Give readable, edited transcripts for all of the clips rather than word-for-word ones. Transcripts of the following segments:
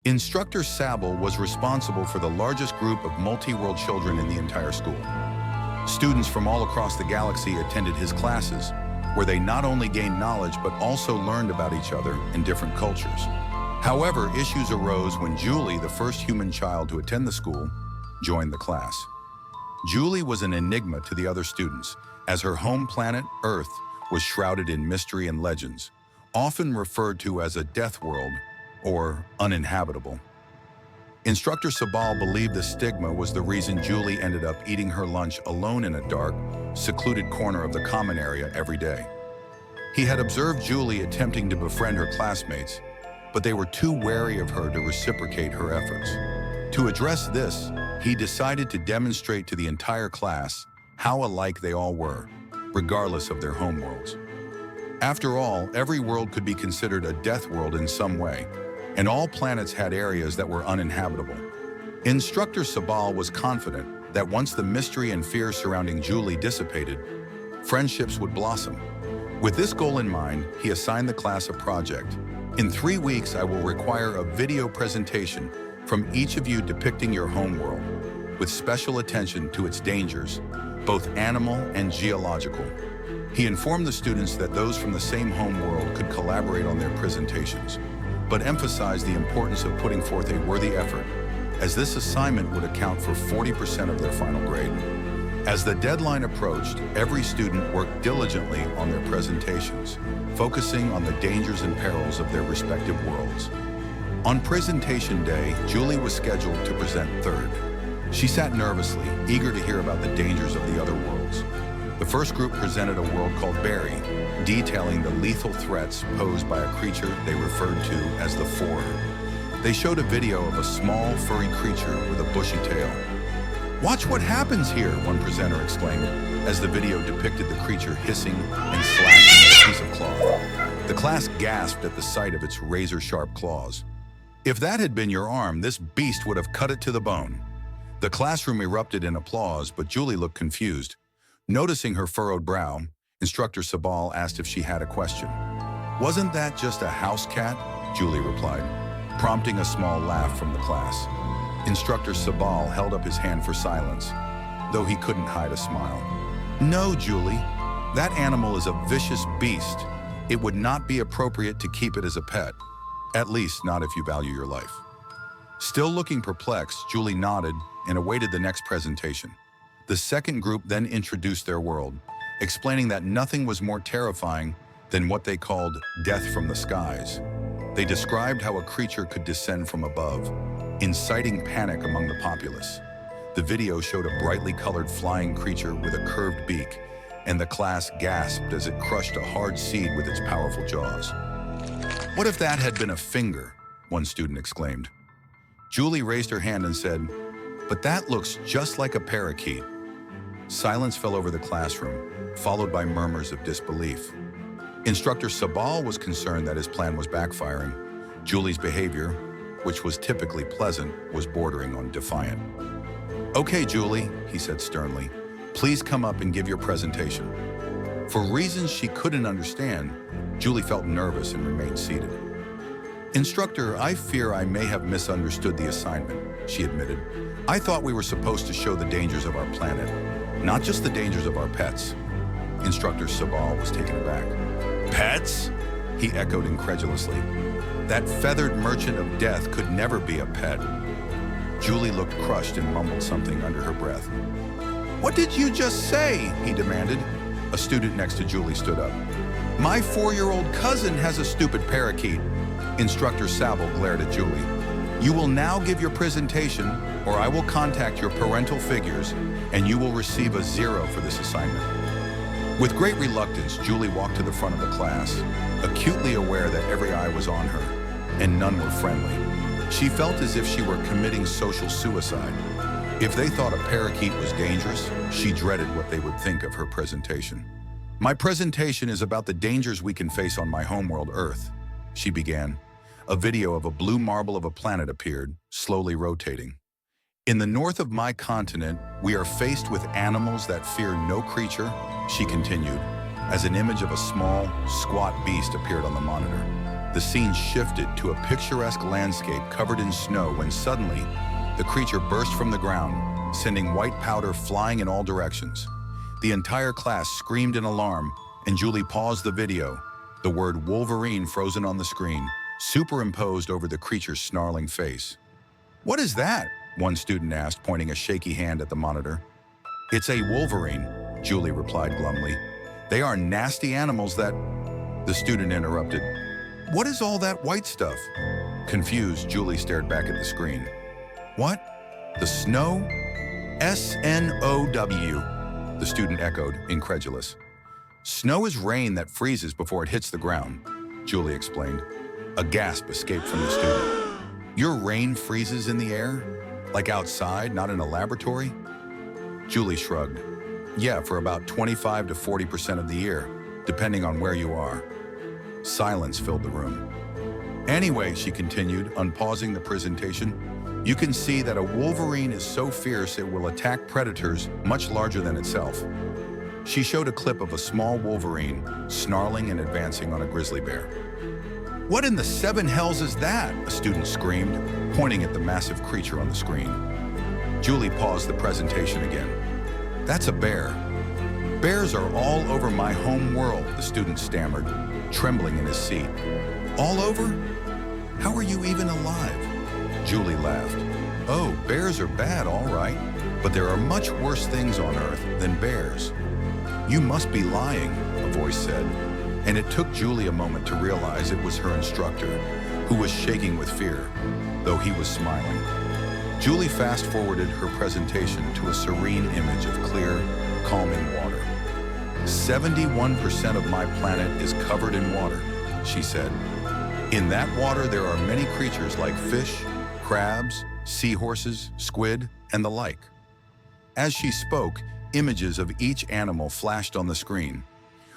Instructor Sable was responsible for the largest group of multi-world children in the entire school. Students from all across the galaxy attended his classes, where they not only gained knowledge but also learned about each other in different cultures. However, issues arose when Julie, the first human child to attend the school, joined the class. Julie was an enigma to the other students, as her home planet, Earth, was shrouded in mystery and legends, often referred to as a death world or uninhabitable. Instructor Sabal believed the stigma was the reason Julie ended up eating her lunch alone in a dark, secluded corner of the common area every day. He had observed Julie attempting to befriend her classmates, but they were too wary of her to reciprocate her efforts. To address this, he decided to demonstrate to the entire class how alike they all were, regardless of their homeworlds. After all, every world could be considered a death world in some way, and all planets had areas that were uninhabitable. Instructor Sabal was confident that once the mystery and fear surrounding Julie dissipated, friendships would blossom. With this goal in mind, he assigned the class a project. In 3 weeks, I will require a video presentation from each of you depicting your homeworld, with special attention to its dangers, both animal and geological. He informed the students that those from the same homeworld could collaborate on their presentations, but emphasized the importance of putting forth a worthy effort, as this assignment would account for 40% of their final grade. As the deadline approached, every student worked diligently on their presentations, focusing on the dangers and perils of their respective worlds. On presentation day, Julie was scheduled to present third. She sat nervously, eager to hear about the dangers of the other worlds. The first group presented a world called Barry, detailing the lethal threats posed by a creature they referred to as the Four. They showed a video of a small, furry creature with a bushy tail. "Watch what happens here," one presenter exclaimed, as the video depicted the creature hissing and slashing at a piece of cloth. The class gasped at the sight of its razor-sharp claws. "If that had been your arm, this beast would have cut it to the bone." The classroom erupted in applause, but Julie looked confused. Noticing her furrowed brow, Instructor Sabal asked if she had a question. "Wasn't that just a house cat?" Julie replied, prompting a small laugh from the class. Instructor Sabal held up his hand for silence, though he couldn't hide a smile. "No, Julie, that animal is a vicious beast. It would not be appropriate to keep it as a pet, at least not if you value your life." Still looking perplexed, Julie nodded and awaited the next presentation. The second group then introduced their world, explaining that nothing was more terrifying than what they called death from the skies. They described how a creature could descend from above, inciting panic among the populace. The video showed a brightly colored flying creature with a curved beak, and the class gasped as it crushed a hard seed with its powerful jaws. "What if that had been a finger?" one student exclaimed. Julie raised her hand and said, "But that looks just like a parakeet." Silence fell over the classroom, followed by murmurs of disbelief. Instructor Sabal was concerned that his plan was backfiring. Julie's behavior, which was typically pleasant, was bordering on defiant. "Okay, Julie," he said sternly, "please come up and give your presentation." For reasons she couldn't understand, Julie felt nervous and remained seated. "Instructor, I fear I may have misunderstood the assignment," she admitted. "I thought we were supposed to show the dangers of our planet, not just the dangers of our pets." Instructor Sabal was taken aback. "Pets?" he echoed incredulously. "That feathered merchant of death could never be a pet." Julie looked crushed and mumbled something under her breath. "What did you just say?" he demanded. A student next to Julie stood up. "My 4-year-old cousin has a stupid parakeet." Instructor Sable glared at Julie. "You will now give your presentation, or I will contact your parental figures, and you will receive a 0 for this assignment." With great reluctance, Julie walked to the front of the class, acutely aware that every eye was on her, and none were friendly. She felt as if she were committing social suicide. If they thought a parakeet was dangerous, she dreaded what they would think of her presentation. "My presentation is about the dangers we can face on my homeworld, Earth," she began. A video of a blue marble of a planet appeared, slowly rotating. "In the north of my continent, we are faced with animals that fear no creature," she continued, as an image of a small, squat beast appeared on the monitor. The scene shifted to a picturesque landscape covered in snow when suddenly, the creature burst from the ground, sending white powder flying in all directions. The entire class screamed in alarm, and Julie paused the video, the word Wolverine frozen on the screen, superimposed over the creature's snarling face. "What is that?" one student asked, pointing a shaky hand at the monitor. "It's a Wolverine," Julie replied glumly. "They are nasty animals that—" The student interrupted. "What is all that white stuff?" Confused, Julie stared back at the screen. "What? The snow? S-N-O-W, the student echoed, incredulous. "Snow is rain that freezes before it hits the ground," Julie explained. A gasp escaped from the student. "Your rain freezes in the air? Like outside, not in a laboratory?" Julie shrugged. "Yeah, for about 25 to 40% of the year, depending on where you are." Silence filled the room. "Anyway," she continued, unpausing the presentation, "you can see that a wolverine is so fierce it will attack predators much larger than itself." She showed a clip of a small wolverine snarling and advancing on a grizzly bear. "What in the seven hells is that?" a student screamed, pointing at the massive creature on the screen. Julie paused the presentation again. "That's a bear. Bears are all over my home world," the student stammered, trembling in his seat. "All over? How are you even alive?" Julie laughed. "Oh, bears are bad, all right, but there are much worse things on Earth than bears." "You must be lying," a voice said, and it took Julie a moment to realize it was her instructor, who was shaking with fear, though he was smiling. Julie fast-forwarded her presentation to a serene image of clear, calming water. 71% of my planet is covered in water," she said. "In that water there are many creatures like fish, crabs, seahorses, squid, and the like." As she spoke, images of each animal flashed on the screen.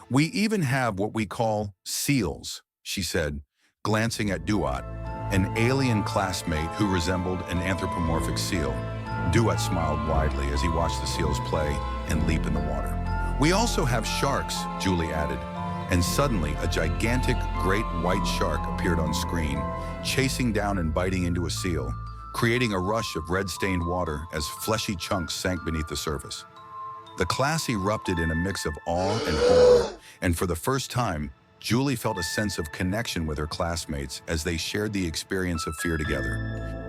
"We even have what we call seals," she said, glancing at Duat, an alien classmate who resembled an anthropomorphic seal. Duat smiled widely as he watched the seals play and leap in the water. "We also have sharks," Julie added, and suddenly a gigantic great white shark appeared on screen, chasing down and biting into a seal, creating a rush of red-stained water as fleshy chunks sank beneath the surface. The class erupted in a mix of awe and horror, and for the first time, Julie felt a sense of connection with her classmates as they shared the experience of fear together.